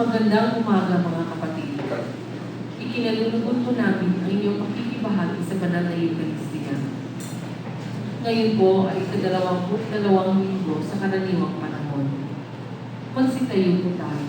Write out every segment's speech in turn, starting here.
Magandang umaga mga kapatid. Ikinalulugod po namin ang inyong pakikibahagi sa banal na Eucharistia. Ngayon po ay ika-22 linggo sa karaniwang panahon. Magsitayo po tayo.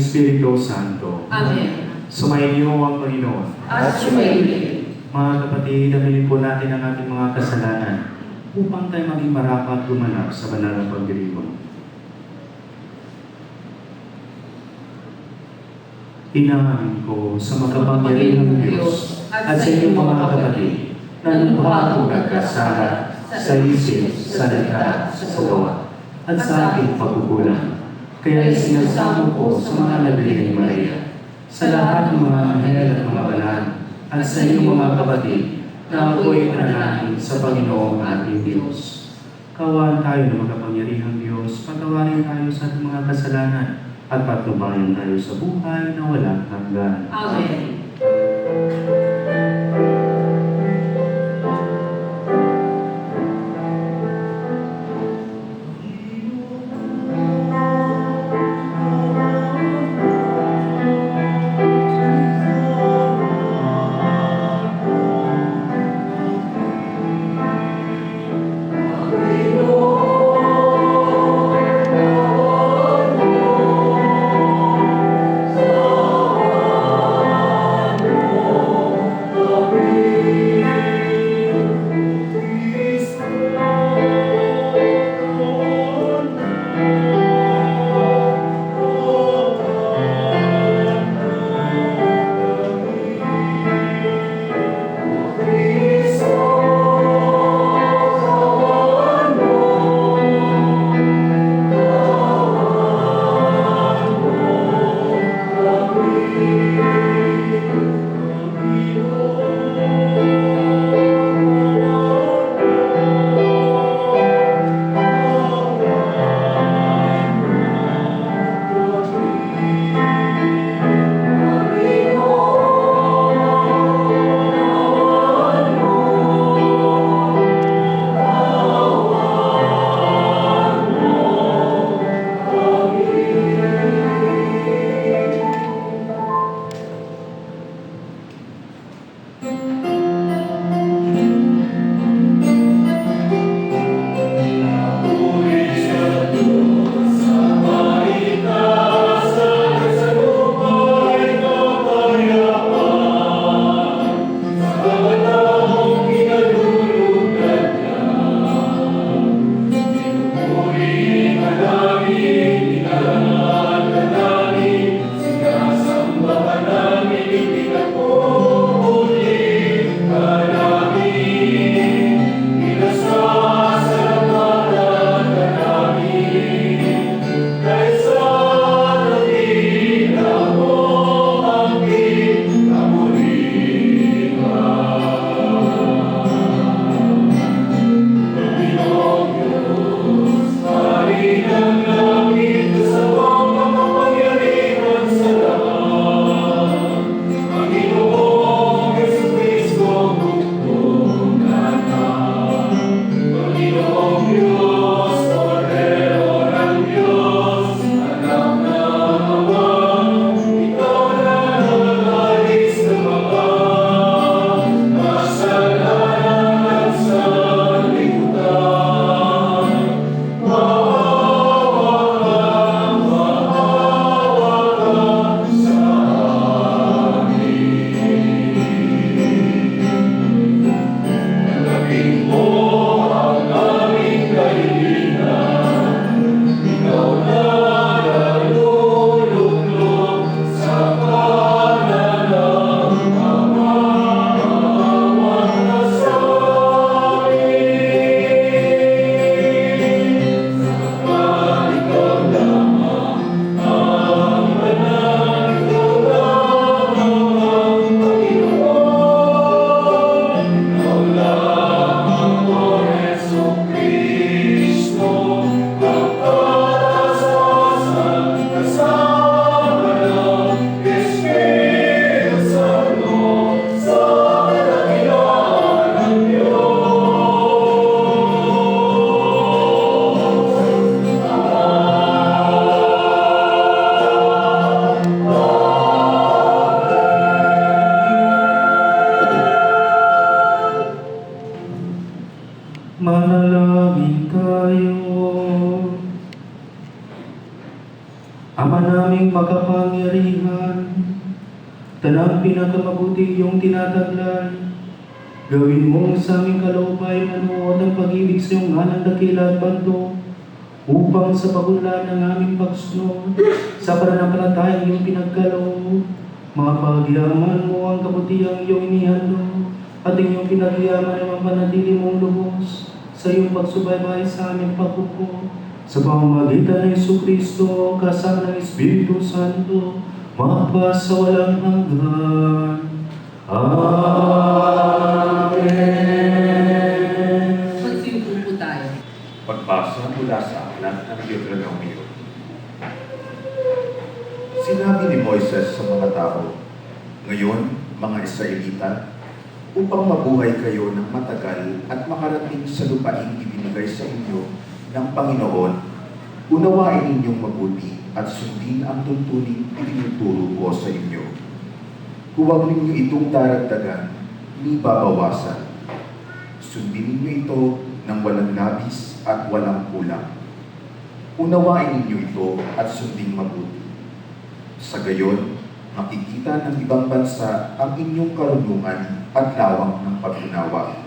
Espiritu Santo. Amen. Sumainyo ang Panginoon. At sumainyo. Mga kapatid, daminin po natin ang ating mga kasalanan upang tayo maging marapat gumanap sa banal na pagdiriwang. Inaamin ko sa makapangyarihang Diyos at sa inyong mga kapatid na lubha akong nagkasala sa isip, sa salita, sa gawa, at sa aking pagkukulang. Kaya sinasamo ko sa mga nagli ni Maria, sa lahat ng mga anghel at mga banal, at sa inyong mga kapatid, na ako'y nananahin sa Panginoong ating Diyos. Kawan tayo ng makapangyarihang Diyos, patawarin tayo sa ating mga kasalanan, at patnubayan tayo sa buhay na walang hanggan. Amen. Manalangin tayo. Ama naming makapangyarihan, tanang pinakamabuti iyong tinataglay. Gawin mo sa aming kalooban manood ang pag-ibig sa iyong ngalan dakila at bando, upang sa pagunlad ng aming pagsunod, sa pananampalatayang iyong pinagkaloob, mapagyaman mo ang kabutihang iyong inihandog, at inyong pinagyaman ang mapanatili mong lubos sa iyong pagsubaybay sa aming pagkuko, sa pamamagitan ng Jesucristo, kasama ng Espiritu Santo, magpa sa walang hanggan. Amen. Magsiupo po tayo. Pagbasa mula sa aklat ng Deuteronomio. Sinabi ni Moises sa mga tao, "Ngayon, mga Israelita, upang mabuhay kayo ng matagal at makarating sa lupaing ibinigay sa inyo ng Panginoon, unawain ninyong mabuti at sundin ang tuntuning itinuturo ko sa inyo. Huwag ninyo itong daragdagan ni babawasan. Sundin ninyo ito ng walang labis at walang kulang. Unawain ninyo ito at sundin mabuti. Sa gayon, makikita ng ibang bansa ang inyong karunungan at lawak ng pag-unawa.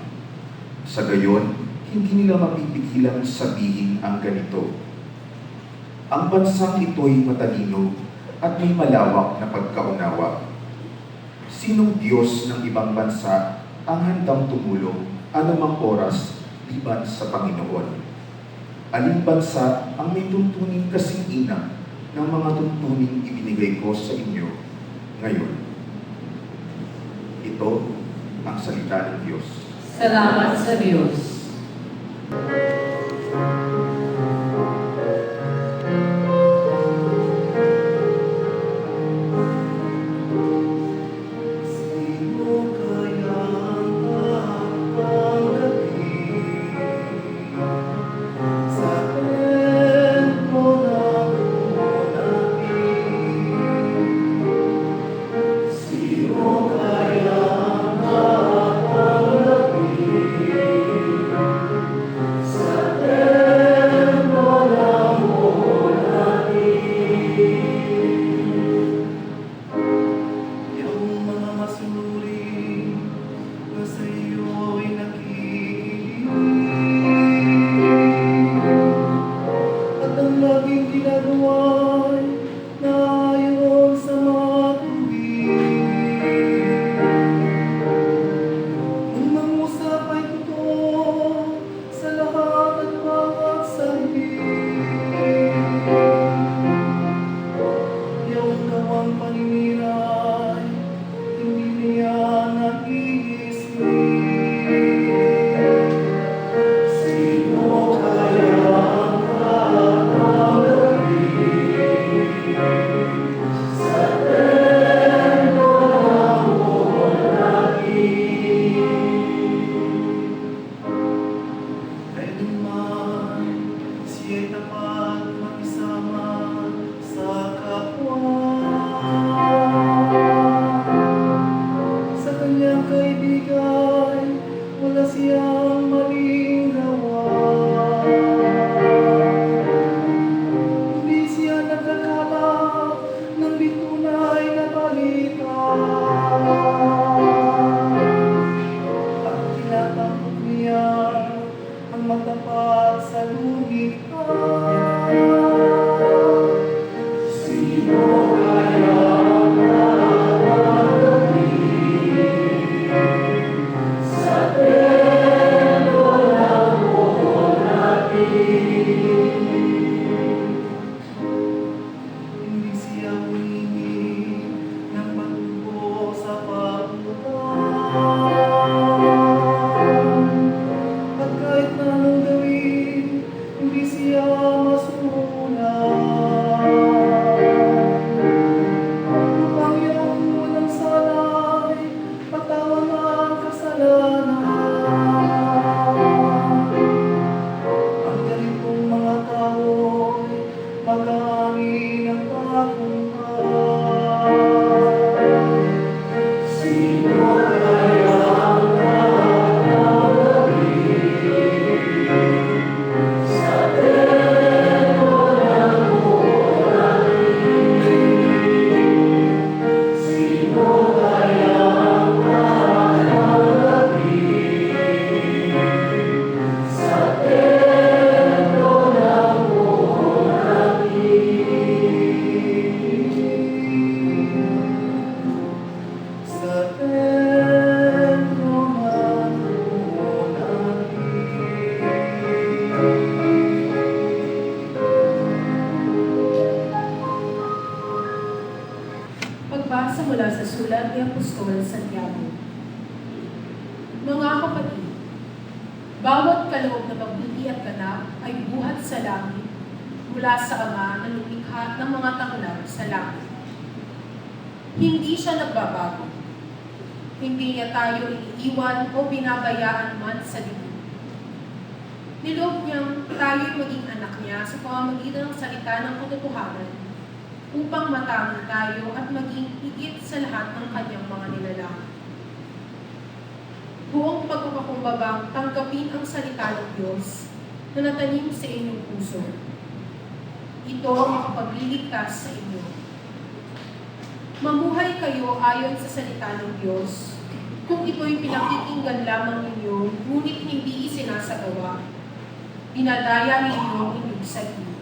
Sa gayon, hindi nila mapipigilang sabihin ang ganito, 'Ang bansang ito'y matalino at may malawak na pagkaunawa.' Sinong Diyos ng ibang bansa ang handang tumulong anumang oras liban sa Panginoon? Aling bansa ang may tuntunin kasing ina ng mga tuntuning ibinigay ko sa inyo ngayon?" Ito ang salita ng Diyos. Salamat sa Diyos. Apostol Santiago. Mga kapatid, bawat kaloob na mabuti at ganap ay buhat sa langit mula sa Ama na lumikha ng mga tanglaw sa langit. Hindi siya nagbabago. Hindi niya tayo iniiwan o binabayaan man sa libing. Niloob niyang tayo'y maging anak niya sa pamamagitan ng salita ng katotohanan upang matangi tayo at maging higit sa lahat ng kanyang mga nilalang. Buong pagpapakumbabang tanggapin ang salita ng Diyos na natanim sa inyong puso. Ito ang makapagliligtas sa inyo. Mamuhay kayo ayon sa salita ng Diyos kung ito'y pinakikinggan lamang ninyo ngunit hindi isinasagawa. Dinadaya ninyo ang inyong sarili.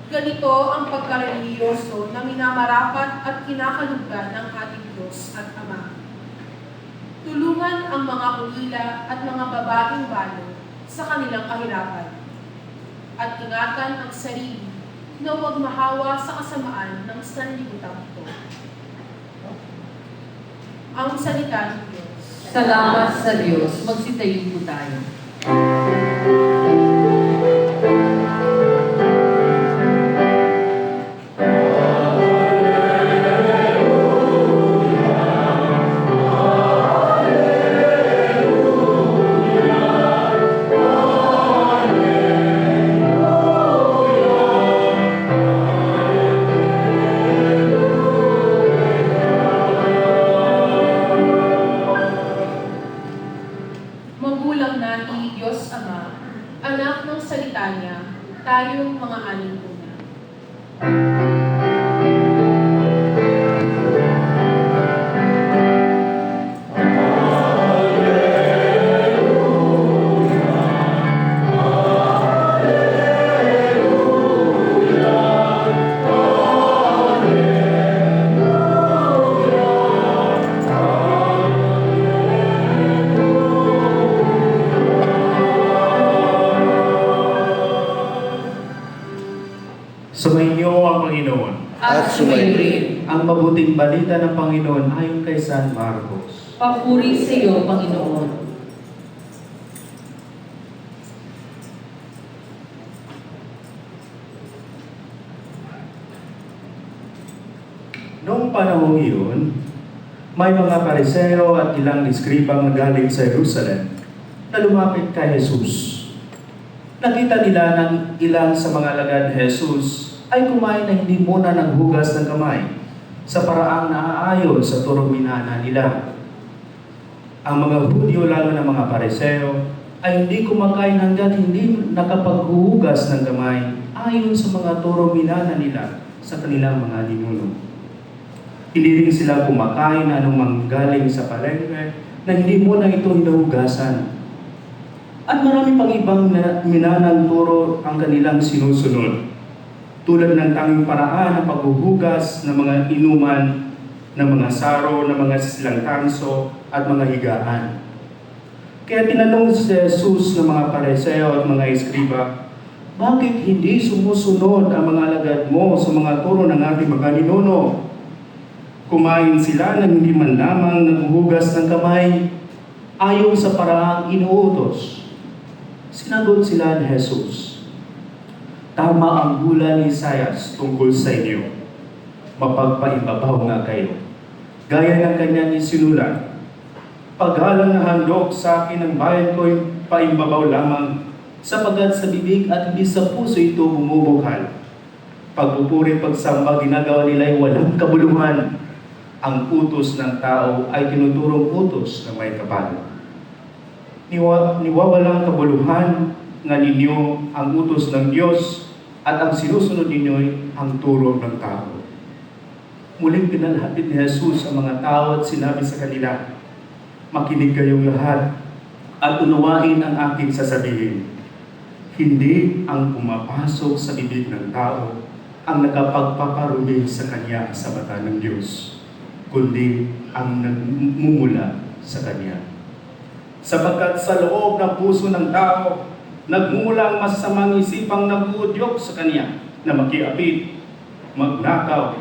Ganito ang pagkareliyoso na minamarapat at kinakalugdan ng ating Diyos at Ama. Tulungan ang mga ulila at mga babaeng balo sa kanilang kahirapan. At ingatan ang sarili na huwag mahawa sa kasamaan ng sanlibutan ito. Ang salita ng Diyos. Salamat sa Diyos. Magsitayo po tayo. Magulang natin, Diyos Ama, anak ng salita niya, tayong mga aning tuna. Sumainyo ang Panginoon. At sumayin. Ang mabuting balita ng Panginoon ayon kay San Marcos. Papuri sa iyo, Panginoon. Noong panahon iyon, may mga pariseo at ilang iskribang galing sa Jerusalem na lumapit kay Jesus. Nakita nila ng ilan sa mga alagad ni Jesus ay kumain na hindi muna ng hugas ng kamay sa paraang naaayon sa turong minana nila. Ang mga Hudyo, lalo na mga pariseo, ay hindi kumakain hanggat hindi nakapaghuhugas ng kamay ayon sa mga turong minana nila sa kanilang mga ninuno. Hindi rin sila kumakain anumang galing sa palengke na hindi muna ito hinuhugasan. At marami pang ibang minanang turo ang kanilang sinusunod. Tulad ng tanging paraan ng paghuhugas ng mga inuman, ng mga saro, ng mga silang tanso, at mga higaan. Kaya tinanong si Jesus ng mga pariseo at mga eskriba, bakit hindi sumusunod ang mga alagad mo sa mga turo ng ating mga ninuno? Kumain sila nang hindi man lamang naghuhugas ng kamay ayon sa paraang inuutos. Sinagot sila ni Jesus, tama ang hula ni Isaias tungkol sa inyo. Mapagpaibabaw nga kayo. Gaya ng kanyang isinulat, paghalang na handog sa akin ng bayan ko'y paimbabaw lamang, sapagkat sa bibig at hindi sa puso ito bumubukal. Pagpupuri pagsamba ginagawa nila ay walang kabuluhan. Ang utos ng tao ay tinuturong utos ng may kapal. Niwawalang kabuluhan nga ninyo ang utos ng Diyos at ang sinusunod ninyo ang turo ng tao. Muling pinalapit ni Jesus ang mga tao at sinabi sa kanila, makinig kayong lahat at unawain ang aking sasabihin. Hindi ang pumapasok sa bibig ng tao ang nakapagpaparumi sa kanya sa mata ng Diyos, kundi ang nagmumula sa kanya. Sapagkat sa loob ng puso ng tao, nagmumula ang masamang isipang nag-uudyok sa kanya na makiapit, magnakaw,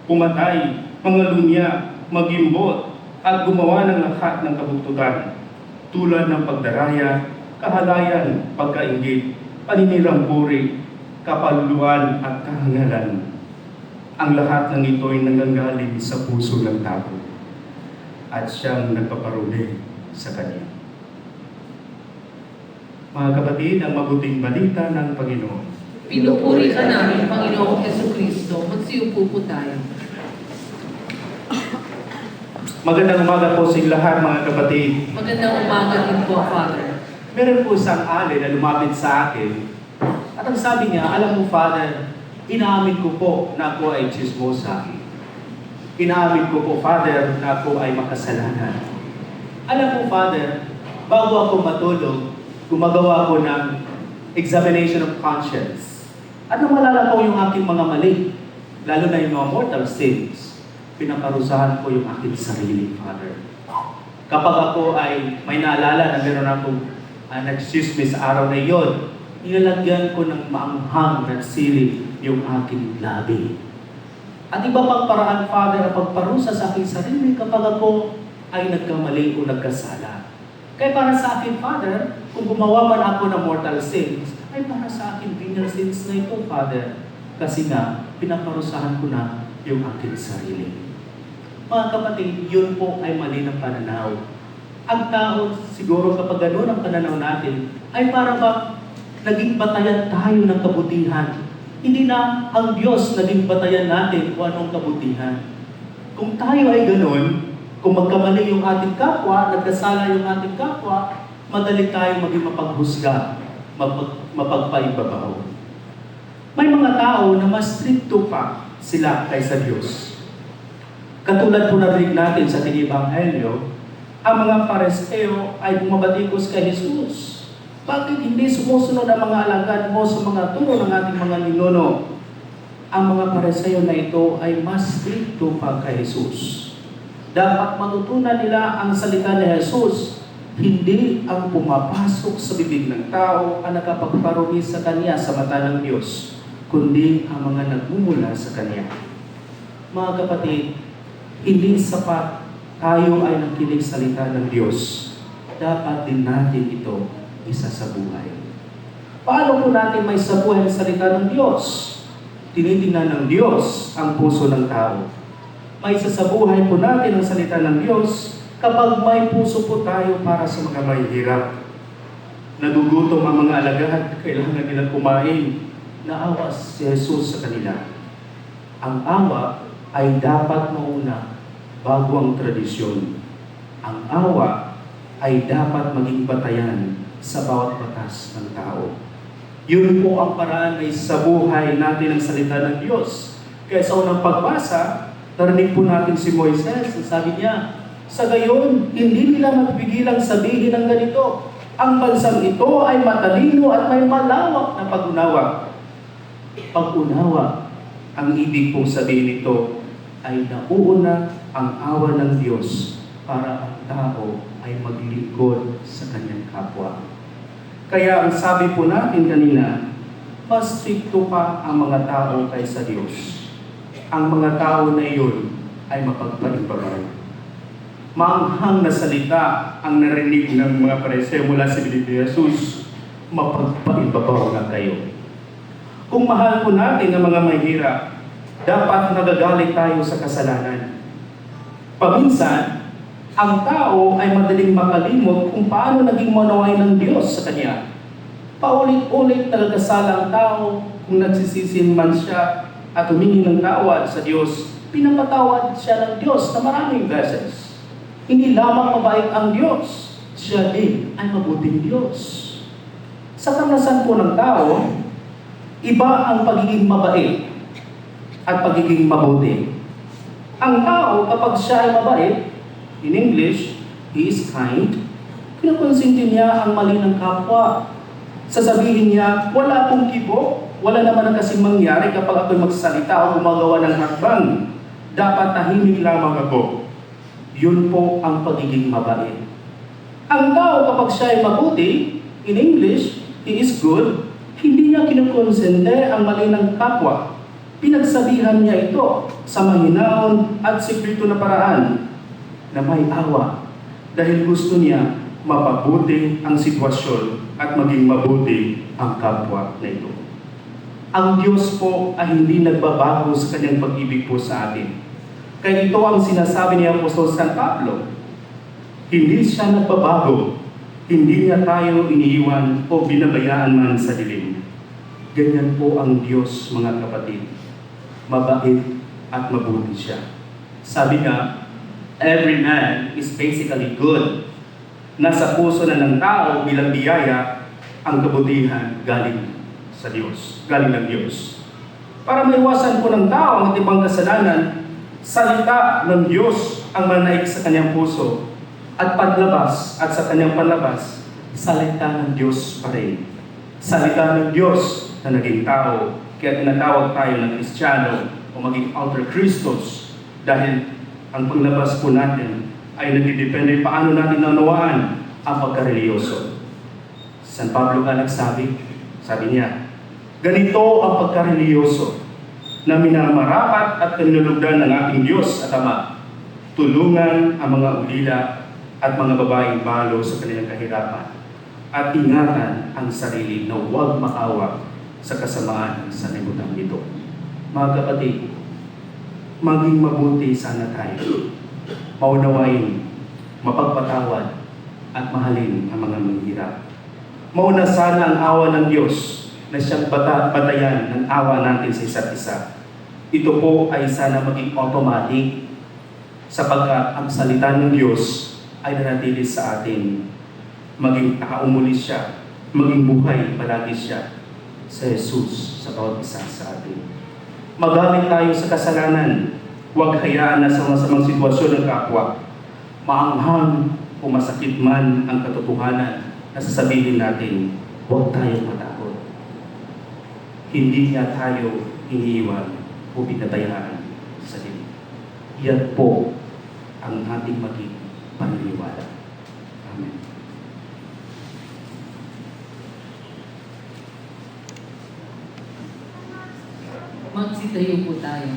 pumatay, mangalunya, magimbot at gumawa ng lahat ng kabuktutan, tulad ng pagdaraya, kahalayan, pagkainggit, paninirang puri, kapaluluan at kahangalan. Ang lahat ng ito ay nanggagaling sa puso ng tao at siyang nagpaparuli sa kanya. Mga kapatid, ang mabuting balita ng Panginoon. Pinupuri ka namin, Panginoong Jesucristo. Magsiupo po tayo. Magandang umaga po sa inyong lahat, mga kapatid. Magandang umaga din po, Father. Meron po isang alin na lumapit sa akin at ang sabi niya, alam mo, Father, inaamin ko po na ako ay chismosa. Inaamin ko po, Father, na ako ay makasalanan. Alam mo, Father, bago ako matulog, gumagawa ko ng examination of conscience. At nang malala ko yung aking mga mali, lalo na yung mga mortal sins, pinaparusahan ko yung aking sarili, Father. Kapag ako ay may naalala na meron akong nag-excuse sa araw na iyon, nilalagyan ko ng maanghang na sili yung aking labi. At iba pang paraan, Father, ang pagparusa sa aking sarili kapag ako ay nagkamali o nagkasala. Kaya para sa akin, Father, kung gumawa man ako ng mortal sins, ay para sa akin venial sins na ito, Father. Kasi nga, pinaparusahan ko na yung aking sarili. Mga kapatid, yun po ay mali ng pananaw. Ang tao, siguro kapag gano'n ang pananaw natin, ay para ba naging batayan tayo ng kabutihan. Hindi na ang Diyos naging batayan natin kung anong kabutihan. Kung tayo ay gano'n, kung magkamali yung ating kapwa, nagkasala yung ating kapwa, madali tayo maging mapaghusga, mapagpaibabaw. May mga tao na mas stricto pa sila kaysa Diyos. Katulad po narinig natin sa ating Ebanghelyo, ang mga Pariseo ay bumabatikos kay Jesus. Bakit hindi sumusunod ang mga alagad mo sa mga turo ng ating mga ninuno? Ang mga Pariseo na ito ay mas stricto pa kay Jesus. Dapat matutunan nila ang salita ni Jesus, hindi ang pumapasok sa bibig ng tao ang nakapagparumi sa Kanya sa mata ng Diyos, kundi ang mga nagmumula sa Kanya. Mga kapatid, hindi sapat tayo ay nakinig salita ng Diyos. Dapat din natin ito isa sa buhay. Paano po natin may sabuhay ang salita ng Diyos? Tinitingnan ng Diyos ang puso ng tao. May sasabuhay po natin ang salita ng Diyos kapag may puso po tayo para sa mga mahihirap. Nagugutom ang mga alagad, kailangan nilang kumain. Naawa si Jesus sa kanila. Ang awa ay dapat mauna bago ang tradisyon. Ang awa ay dapat maging batayan sa bawat batas ng tao. Yun po ang paraan na sa buhay natin ang salita ng Diyos. Kaya sa unang pagbasa, narinig po natin si Moises, sabi niya, sa gayon, hindi nila mapigilang sabihin ng ganito, ang bansang ito ay matalino at may malawak na pag-unawa. Pag-unawa, ang ibig pong sabihin nito ay nauuna ang awa ng Diyos para ang tao ay maglingkod sa kanyang kapwa. Kaya ang sabi po natin kanina, mas stricto pa ang mga tao kaysa Diyos. Ang mga tao na iyon ay mapagpalibabaw. Maanghang na salita ang narinig ng mga Pariseo mula sa bibig ni Jesus, mapagpalibabaw na kayo. Kung mahal po natin ang mga mahirap, dapat nagagalit tayo sa kasalanan. Paminsan, ang tao ay madaling makalimot kung paano naging manaway ng Diyos sa kanya. Paulit-ulit nagkasala ang tao kung nagsisisi man siya at humingi ng tawad sa Diyos, pinapatawad siya ng Diyos na maraming beses. Hindi lamang mabait ang Diyos, siya din ay mabuting Diyos. Sa karanasan po ng tao, iba ang pagiging mabait at pagiging mabuti. Ang tao, kapag siya ay mabait, in English, he is kind, kinukonsinti niya ang mali ng kapwa. Sasabihin niya, wala akong kibo, wala naman ang kasing mangyari kapag ako'y magsalita o gumagawa ng hakbang. Dapat tahimik lamang ako. Yun po ang pagiging mabait. Ang tao, kapag siya ay mabuti, in English, he is good, hindi niya kinukonsente ang mali ng kapwa. Pinagsabihan niya ito sa mahinahon at sikreto na paraan na may awa dahil gusto niya mapabuti ang sitwasyon at maging mabuti ang kapwa na ito. Ang Diyos po ay hindi nagbabago sa kanyang pag-ibig po sa atin. Kaya ito ang sinasabi ni Apostol San Pablo. Hindi siya nagbabago. Hindi niya tayo iniiwan o binabayaan man sa dilim. Ganyan po ang Diyos, mga kapatid. Mabait at mabuti siya. Sabi nga, every man is basically good. Nasa puso na ng tao bilang biyaya ang kabutihan galing sa Diyos, galing ng Diyos. Para maiwasan po ng tao ang ibang kasalanan, salita ng Diyos ang manaig sa kanyang puso at paglabas at sa kanyang panlabas, salita ng Diyos pa rin. Salita ng Diyos na naging tao, kaya tinatawag tayo ng Kristiyano o maging alter Christos dahil ang paglabas po natin ay nagdidepende paano natin nanawaan ang pagkareliyoso. San Pablo nga nagsabi, sabi niya, ganito ang pagkareliyoso na minamarapat at kinulugdan ng ating Diyos at Ama. Tulungan ang mga ulila at mga babaeng balo sa kanilang kahirapan at ingatan ang sarili na huwag makaawa sa kasamaan ng sanlibutan nito. Mga kapatid, maging mabuti sana tayo. Maunawain, mapagpatawad at mahalin ang mga manghirap. Mauna sana ang awa ng Diyos na siyang batayan ng awa natin sa isa't isa. Ito po ay sana maging automatic sapagkat ang salita ng Diyos ay nanatili sa atin. Maging nakaumuli siya, maging buhay palagi siya sa Jesus sa bawat isa sa atin. Magamit tayo sa kasalanan. Huwag hayaan na sa masamang sitwasyon ng kapwa. Maanghang o masakit man ang katotohanan na sasabihin natin, huwag tayong matakot. Hindi niya tayo iniiwan o binabayaan sa dilim. Yan po ang ating maging paniniwala. Amen. Magsitayo po tayo.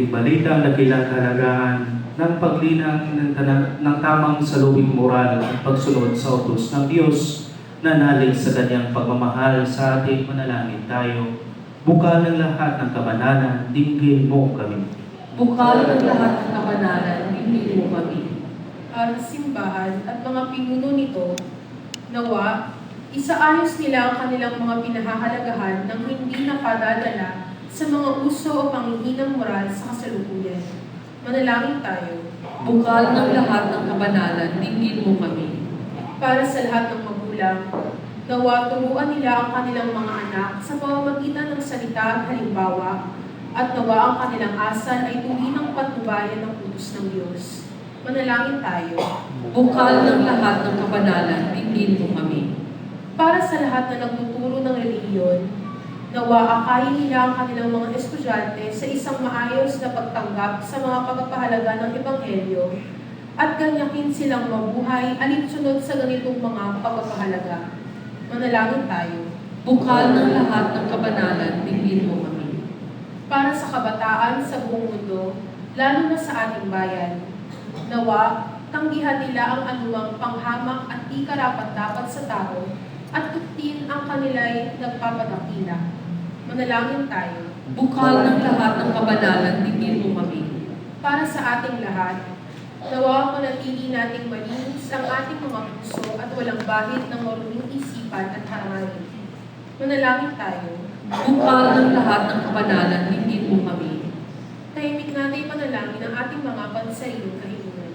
mabuting balita ang dakilang kahalagahan ng paglinang ng tamang salubing moral at pagsunod sa utos ng Diyos na nalig sa kanyang pagmamahal sa ating manalangin tayo. Bukal ng lahat ng kabanalan, dinggin mo kami. Bukal ng lahat ng kabanalan, dinggin mo kami. Ang simbahan at mga pinuno nito, nawa, isaayos nila ang kanilang mga pinahahalagahan ng hindi napadadala sa mga uso o panghihinang moral sa kasalukuyan. Manalangin tayo. Bukal ng lahat ng kabanalan, dinggin mo kami. Para sa lahat ng magulang, nawa turuan nila ang kanilang mga anak sa pamamagitan ng salita at halimbawa, at nawa ang kanilang asal ay tuwinang patnubayan ng utos ng Diyos. Manalangin tayo. Bukal ng lahat ng kabanalan, dinggin mo kami. Para sa lahat na nagtuturo ng relihiyon, nawa akayin nila ang kanilang mga estudyante sa isang maayos na pagtanggap sa mga pagpapahalaga ng Ebanghelyo at ganyakin silang mabuhay alinsunod sa ganitong mga pagpapahalaga. Manalangin tayo. Bukal ng lahat ng kabanalan, dinggin mo kami. Para sa kabataan sa buong mundo, lalo na sa ating bayan, nawa tanggihan nila ang anumang panghamak at di karapat-dapat sa tao at tuktin ang kanila'y nagpapadakila. Manalangin tayo. Bukal ng lahat ng kabanalan, dinggin mo kami. Para sa ating lahat, nawa manatili nating malinis ang ating mga puso at walang bahid ng maruming isipan at haranganin. Manalangin tayo. Bukal ng lahat ng kabanalan, dinggin mo kami. Tahimik natin panalangin ang ating mga pansariling kahilingan.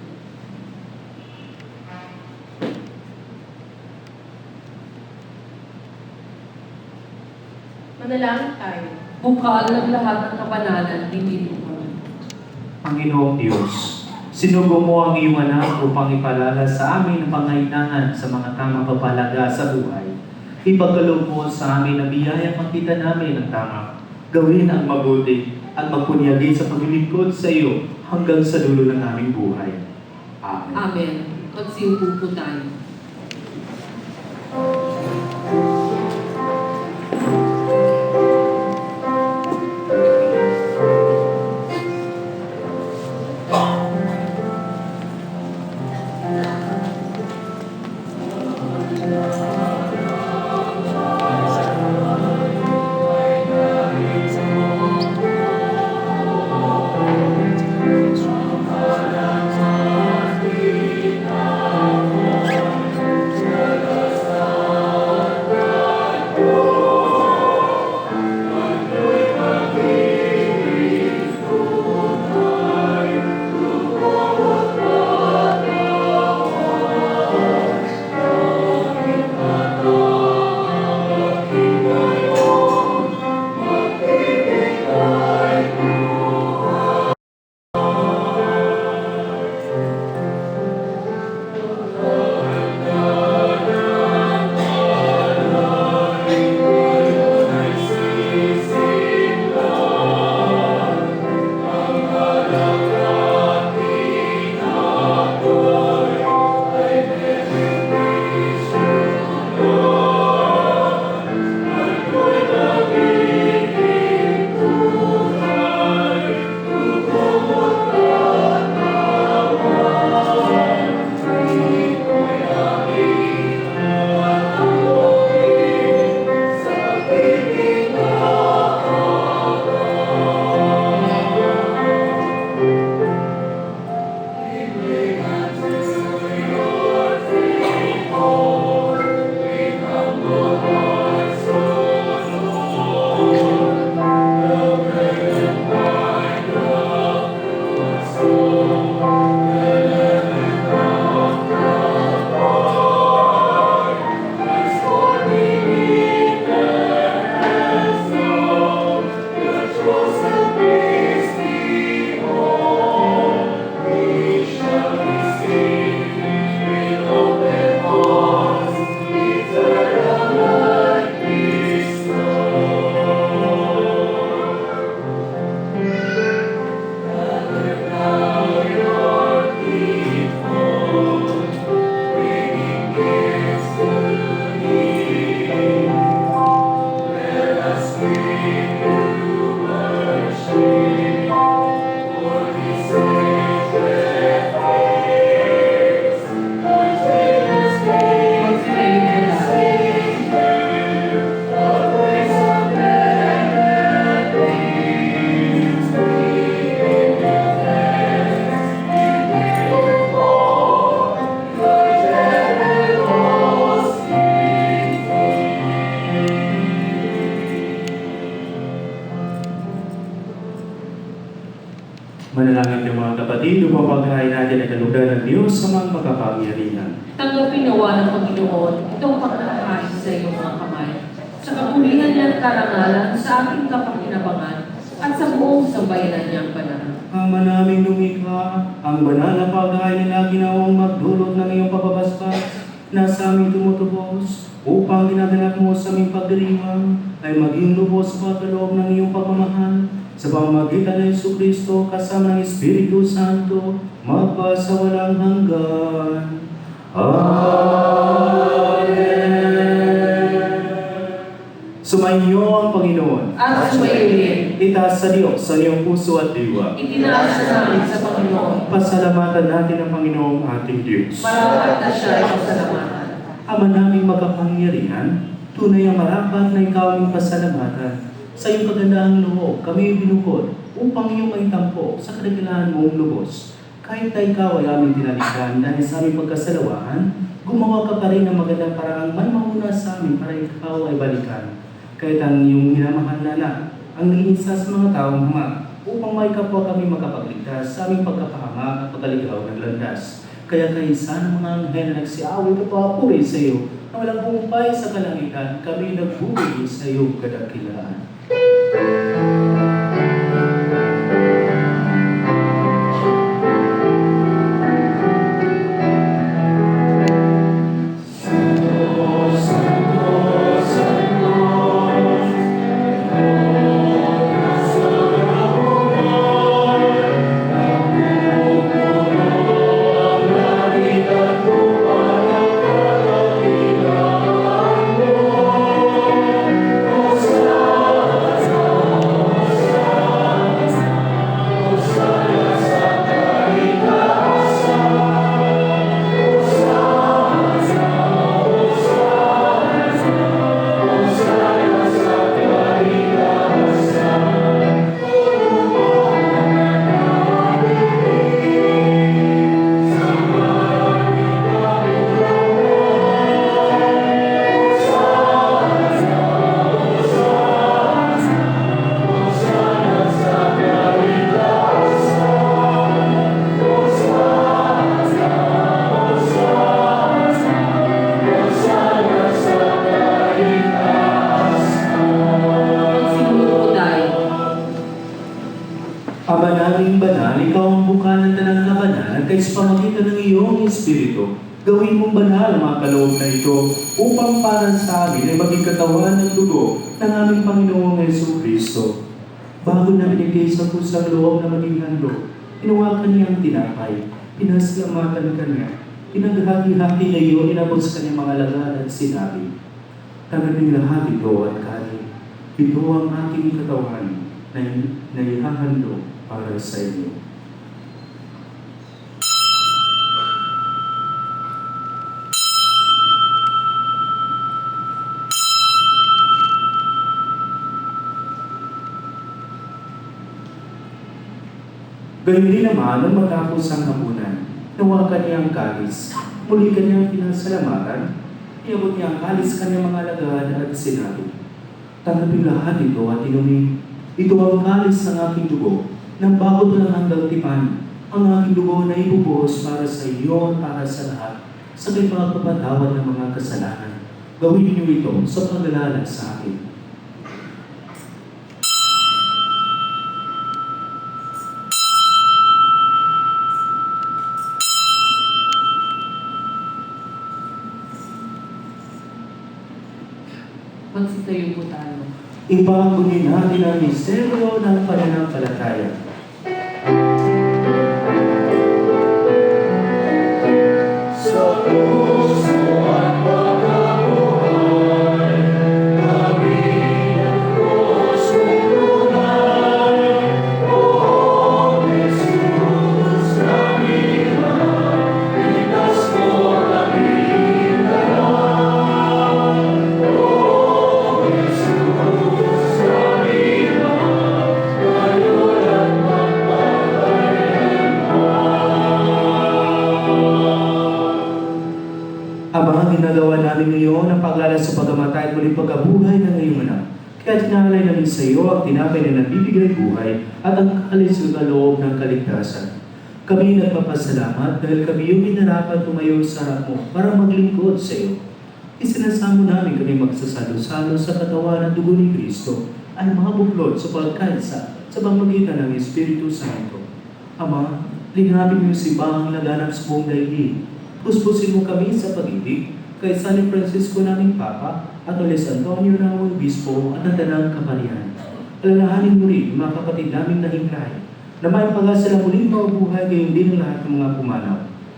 Manalangin tayo. Bukal ng lahat ng kabanalan, dinggin mo kami. Panginoong Diyos, sinugo mo ang iyong anak upang ipalala sa amin ang pangailangan sa mga tamang papalaga sa buhay. Ipagkaloob mo sa amin na biyaya makita namin ang tama, gawin ang mabuti at magpunyagi sa paglilingkod sa iyo hanggang sa dulo ng aming buhay. Amen. Amen. Magsiupo po tayo. Manalangin ng mga kapatid upang pagkain natin ang kalugdan ng Diyos sa mga makapangyarihan. Tanggapin nawa ng Panginoon itong pagkakain sa iyong mga kamay, sa kapulihan niyang karangalan sa ating kapakinabangan at sa buong sambayanan niyang banal. Ama naming lumikha, ang banal na pagkain nila ginawang magdulot ng iyong pagpapaspas na sa aming tumutubos upang ginaganap mo sa aming pagdiriwang ay maging lubos sa pagkaloob ng iyong pagmamahal sa pamamagitan ng Jesucristo kasama ng Espiritu Santo magpasawalang hanggan. Amen. Sumainyo ang Panginoon. At sumayin, Itaas sa Diyos sa iyong puso at diwa. itinaas na namin sa Panginoon. Pasalamatan natin ang Panginoong ating Diyos. Marapat na siya ay pasalamatan. Ama naming makapangyarihan, tunay ang marapat na ikaw ang pasalamatan. Sa iyong kagandahang loob, kami binukod upang iyong maitampo sa kadakilahan mong lubos. Kahit na ikaw ay aming tinalikan dahil sa aming pagkasalawahan, gumawa ka pa rin ng magandang paraang may mauna sa amin para ikaw ay balikan. Kahit ang iyong minamahal na anak, ang nilisa sa mga taong hama, upang may kapwa kami makapagligtas sa aming pagkapahamak at pagkaligaw ng landas. Kaya kaisa ng mga anghel na nagsiaway at papuri sa iyo, na walang humpay sa kalangitan, kami nagbubuli sa iyong kadakilaan. Ama naming banal, ikaw ang bukal ng tanang kabanalan kay sa pamagitan ng iyong Espiritu. Gawin mong banal ang mga kaloob na ito upang para sa amin ay maging katawan ng dugo ng aming Panginoong Jesucristo. Bago namin ikay sa pusang loob na maging handog, inuwakan niya ang tinapay, pinasalamatan ka niya, pinaghati-hati na iyon, inabot sa kanyang mga alagad at sinabi, "Tanggapin lahat ito at kanin. Ito ang aking katawan na ihahandog para sa inyo." Gayun din naman ang matapos ang hapunan, nawakan niya ang kalis, muli kanyang pinasalamatan, iabot niya ang kalis sa kanyang mga alagad at sinabi, "Tanggapin lahat ito at inumin. Ito ang kalis ng aking dugo, ng bago ng hanggang tipan, ang aking dugo na ibubuhos para sa iyo at para sa lahat, sa kay pagpapatawad ng mga kasalanan. Gawin niyo ito sa paglalala sa akin." Magsitayo po tayo. Ipagbunin natin ang misteryo ng pananampalataya. Ginagawa namin ngayon ang paglalas sa pagkamatay at muling pagkabuhay ng iyong anak. Kaya tinalay namin sa iyo ang tinapay na nagbibigay buhay at ang kalis na loob ng kaligtasan. Kami nagpapasalamat dahil kami yung minarapat tumayo sa harap mo para maglingkod sa iyo. Isinasamo namin kami magsasalo-salo sa katawan ng dugo ni Kristo ay mga buklod sa pagkaisa sa pamamagitan ng Espiritu Santo. Ama, linapin mo si Bahang laganap sa buong daigdig. Puspusin mo kami sa pag-ibig kay San Francisco naming Papa at Oles Antonio ng Obispo at ng Tanang Kaparian. Alalahanin mo rin mga kapatid naming nahimlay na may pag-asa muling mabuhay gayon din ang lahat ng mga pumanaw.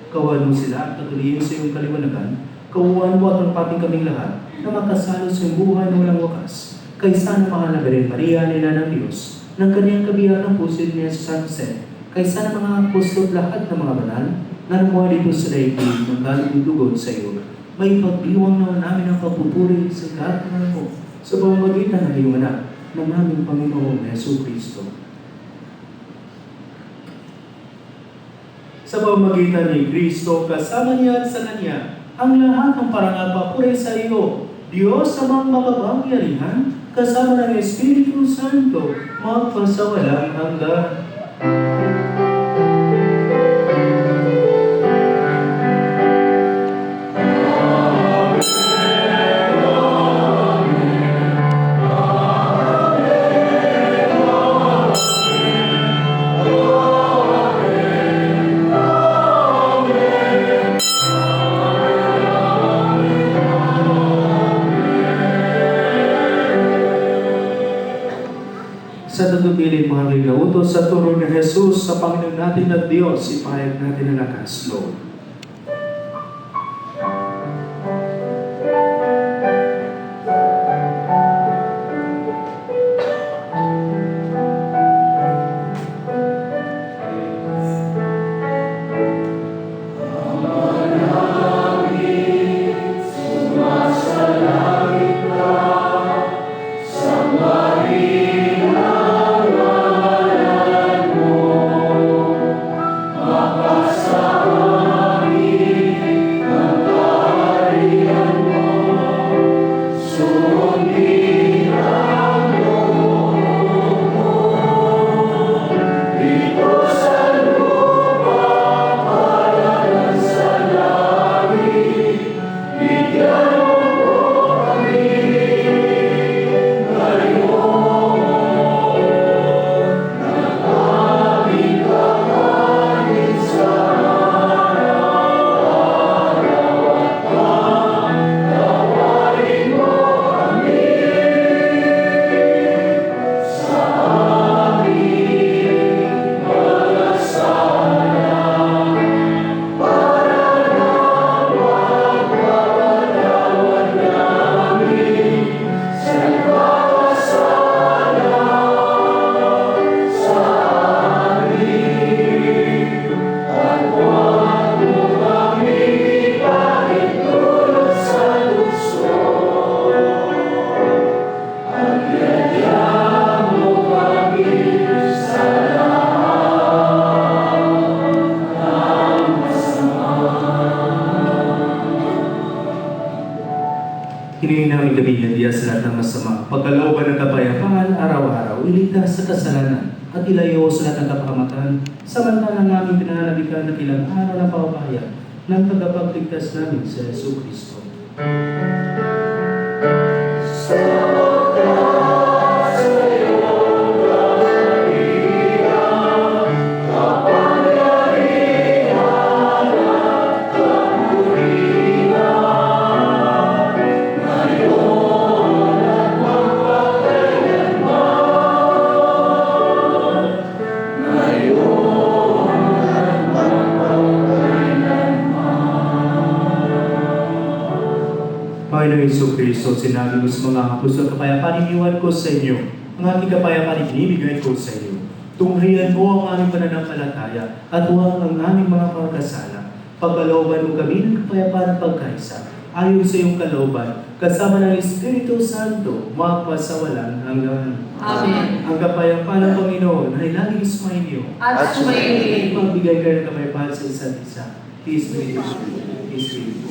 Kawan mo sila at patuloyin sa iyong kaliwanagan. Kawan mo at pagpaping kaming lahat na makasalo sa iyong buhay na walang wakas. Kay Sana Mahal na Birhen Maria, Ina ng Diyos, ng kaniyang kabiyak ng puso niya sa San Jose, kay Sana mga apostol at lahat ng mga banal na namuha dito sa daigdig ng kalugod sa iyo. May pagdiwang naman namin ang pagpupuri sa katangal mo sa pamamagitan ng iyong anak ng aming Panginoong Hesus Kristo. Sa pamamagitan ni Kristo, kasama niya at sa Kanya, ang lahat ng parangal papuri sa iyo, Diyos amang makapangyarihan, kasama ng Espiritu Santo, magpasawalang hanggan. Sa tutubilin mga kinautos sa turo ni Jesus sa Panginoon natin at Diyos, ipahayag natin ang lakas loob. Hinihin namin gabi niya sa lahat ng masama. Pagkalooban ng kapayapaan, araw-araw, iligtas sa kasalanan at ilayo sa lahat ng kapahamakan, samantalang namin pinananabikan na ilang araw na paubaya ng tagapagligtas namin sa Hesus Kristo. Panginoong Hesus Kristo, sinabi mo sa mga apostol, kapayapaan iniwan ko sa inyo. Ang aking kapayapaan ibinibigay ko sa inyo. Tunghayan mo ang aming pananampalataya at huwag ang aming mga pagkasala. Pagkalooban mo kami ng kapayapaan at pagkaisa, ayon sa iyong kalooban, kasama ng Espiritu Santo, magpasawalang hanggan. Amen. Ang kapayapaan ng Panginoon ay laging sumainyo. At sumayin. Magbigay kayo ng kapayapaan sa isa't isa. Peace be with you. Peace be with you.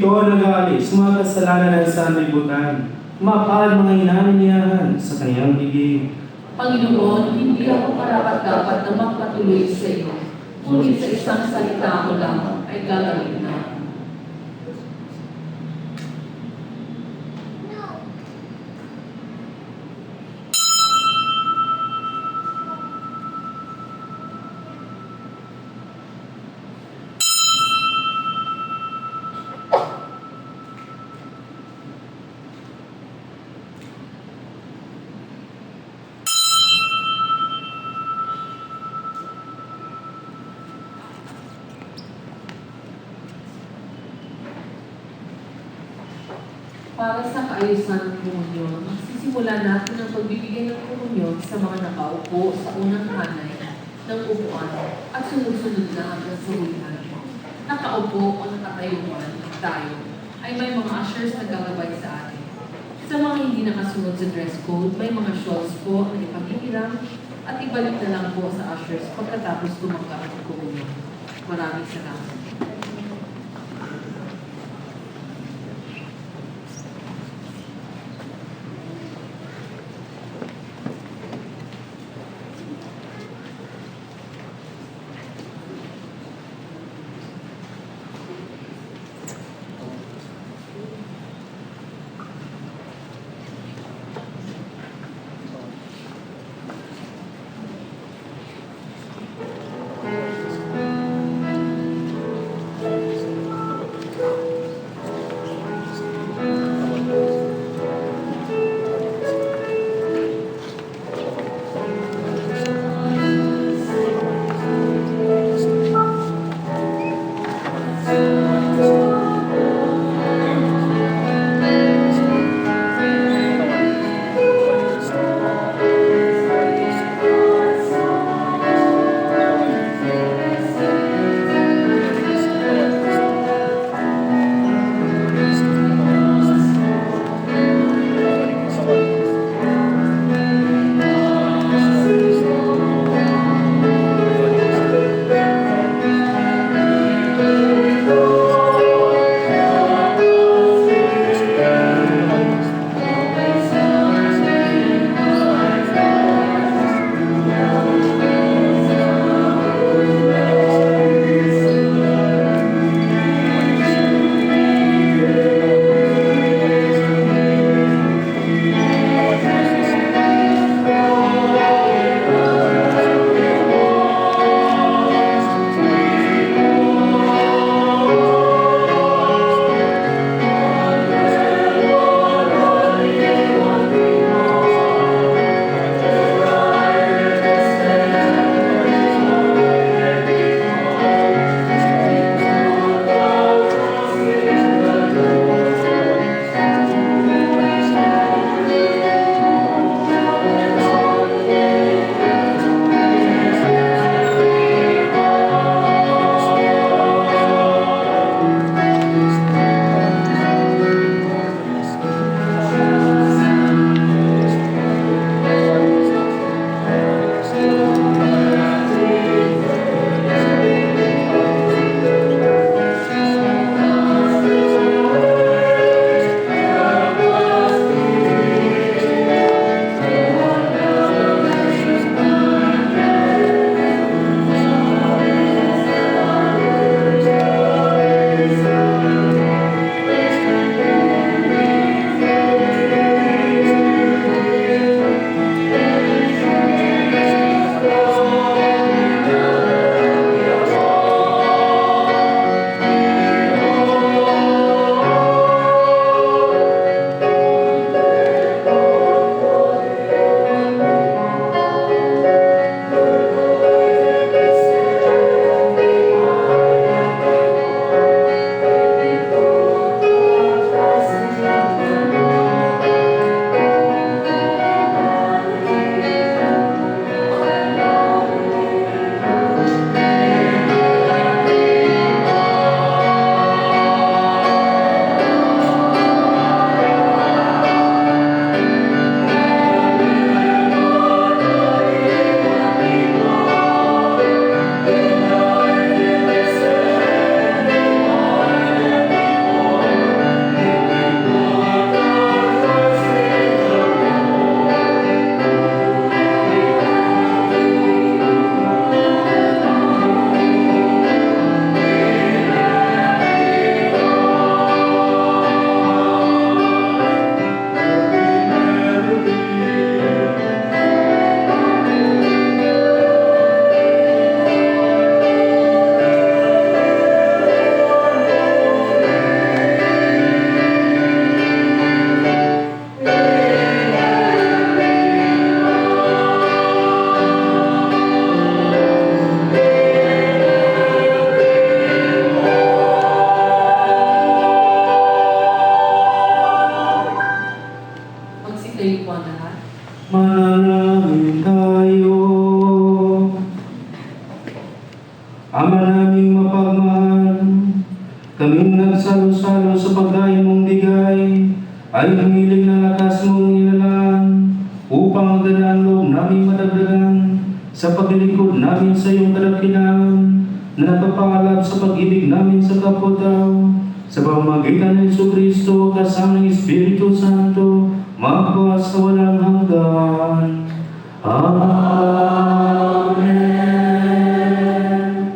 Espiritu nag-aalis, mga kasalanan ng sanlibutan, mapahal mga inaniniyahan sa kanyang bibig. Panginoon, hindi ako karapat-dapat na magpatuloy sa iyo, ngunit sa isang salita mo lang ay gagawin na. Para sa kaayusan ng komunyon, magsisimula natin ang pagbibigay ng komunyon sa mga nakaupo sa unang hanay ng upuan at sumusunod na hanggang sa hulihan. Nakaupo o nakatayuan tayo ay may mga ushers na gagabay sa atin. Sa mga hindi nakasunod sa dress code, may mga shawls po na ipaghihiram at ibalik na lang po sa ushers pagkatapos tumanggap ng komunyon. Maraming salamat. mong bigay ay humiling na lakas mong nilalaan upang ang ganaan loob namin madagdagan sa paglilingkod namin sa iyong kadakilaan na napapaalab sa pag-ibig namin sa kapwa-tao sa pamamagitan ng Jesucristo kasama ng Espiritu Santo magpaas sa walang hanggan. Amen.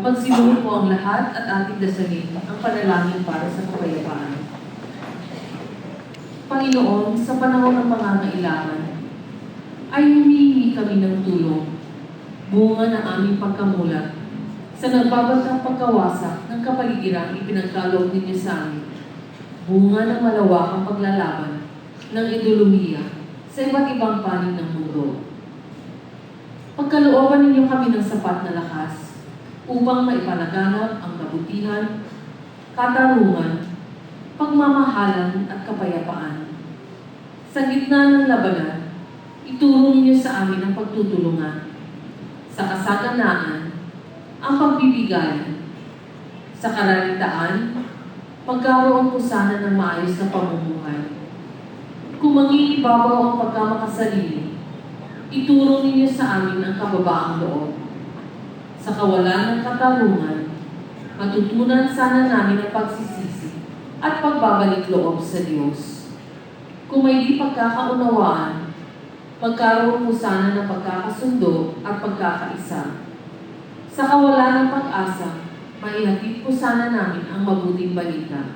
Magsiluhod po ang lahat at ating dasalin ang panalangin para sa kapayapaan. Panginoon, sa panahon ng pangangailangan, ay humihingi kami ng tulong, bunga ng aming pagkamulat, sa nagbabatang pagkawasak ng kapaligirang ipinagkaloob ninyo sa amin, bunga ng malawakang paglalaban ng ideolohiya sa iba't ibang panig ng mundo. Pagkalooban ninyo kami ng sapat na lakas upang maipalaganap ang kabutihan, katarungan, pagmamahalan at kapayapaan. Sa gitna ng labanan, ituro ninyo sa amin ang pagtutulungan, sa kasaganaan, ang pagbibigayan, sa karanitaan, magkaroon po sana ng maayos na pamumuhay. Kung mangingibabaw ang pagkamakasarili, ituro ninyo sa amin ang kababaang loob. Sa kawalan ng katarungan, matutunan sana namin ang pagsisisi at pagbabalik loob sa Diyos. Kung may di pagkakaunawaan, magkaroon po sana ng pagkakasundo at pagkakaisa. Sa kawalan ng pag-asa, maihatid po sana namin ang mabuting balita.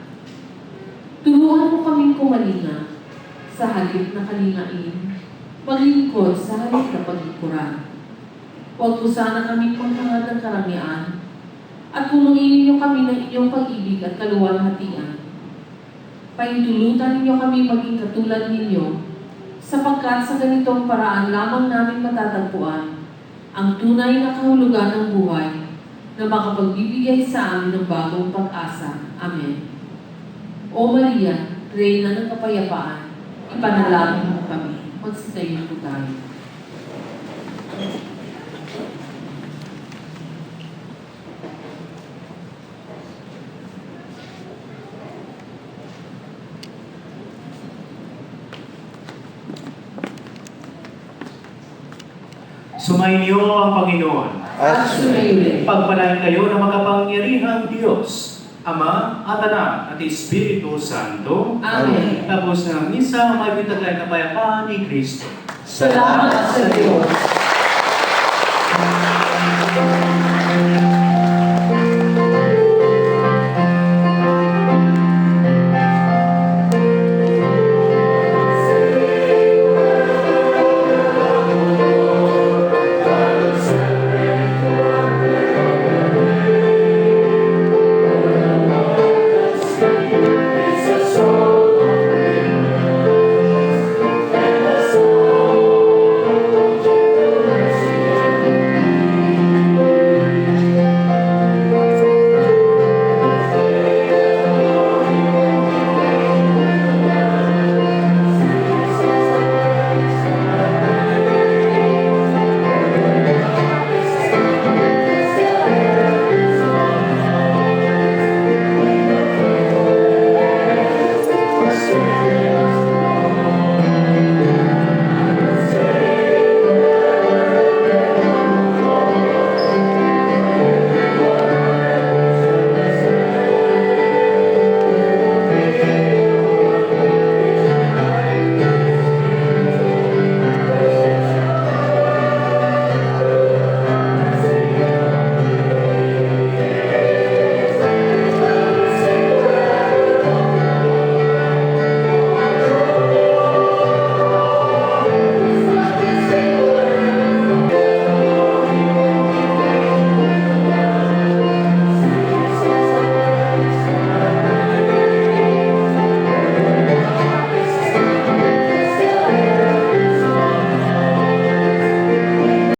Turuan mo kaming kumalinga sa halip na kalingain, maglingkod sa halip na paglingkuran. Huwag po sana kaming maghangad ng karamihan at pumanginin niyo kami ng inyong pag-ibig at kaluwalhatian. Paintulutan ninyo kami maging katulad ninyo sapagkat sa ganitong paraan lamang namin matatagpuan ang tunay na kahulugan ng buhay na makapagbibigay sa amin ng bagong pag-asa. Amen. O Maria, Reyna ng Kapayapaan, ipanalangin mo kami. Magsitayo po tayo. Sumainyo ang Panginoon. At sumayin. Pagpalain kayo ng makapangyarihang Diyos, Ama at Anak at Espiritu Santo. Amen. Tapos ng misa, may bitaglay kapayapaan ni Kristo. Salamat sa Diyos.